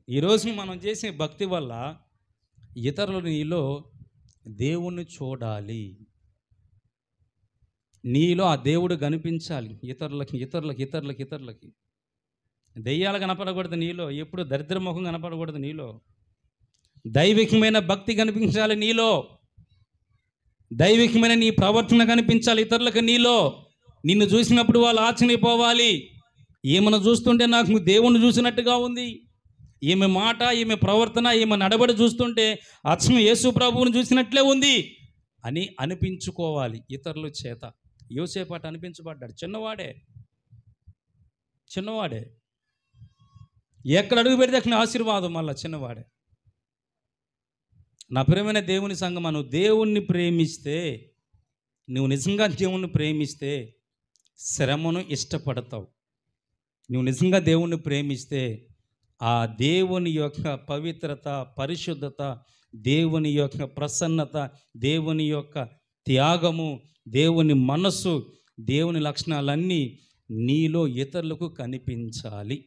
ఈరోజు మనం చేసే భక్తి వల్ల ఇతరులు నీలో దేవుణ్ణి చూడాలి, నీలో ఆ దేవుడు కనిపించాలి. ఇతరులకి దెయ్యాలు కనపడకూడదు నీలో, ఎప్పుడు దరిద్ర ముఖం కనపడకూడదు నీలో. దైవికమైన భక్తి కనిపించాలి నీలో, దైవికమైన నీ ప్రవర్తన కనిపించాలి ఇతరులకు నీలో. నిన్ను చూసినప్పుడు వాళ్ళు ఆశ్చర్యపోవాలి, ఈమెను చూస్తుంటే నాకు దేవుణ్ణి చూసినట్టుగా ఉంది, ఈమె మాట, ఈమె ప్రవర్తన, ఈమె నడబడి చూస్తుంటే అచ్చం యేసు ప్రభువుని చూసినట్లే ఉంది అని అనిపించుకోవాలి ఇతరుల చేత. యోసేపు అటు అనిపించబడ్డాడు. చిన్నవాడే ఎక్కడ అడుగు పెడితే అక్కడ ఆశీర్వాదం. మళ్ళీ చిన్నవాడే. నా ప్రియమైన దేవుని సంగమా, నువ్వు దేవుణ్ణి ప్రేమిస్తే, నువ్వు నిజంగా దేవుణ్ణి ప్రేమిస్తే శ్రమను ఇష్టపడతావు. నువ్వు నిజంగా దేవుణ్ణి ప్రేమిస్తే ఆ దేవుని యొక్క పవిత్రత, పరిశుద్ధత, దేవుని యొక్క ప్రసన్నత, దేవుని యొక్క త్యాగము, దేవుని మనస్సు, దేవుని లక్షణాలన్నీ నీలో ఇతరులకు కనిపించాలి.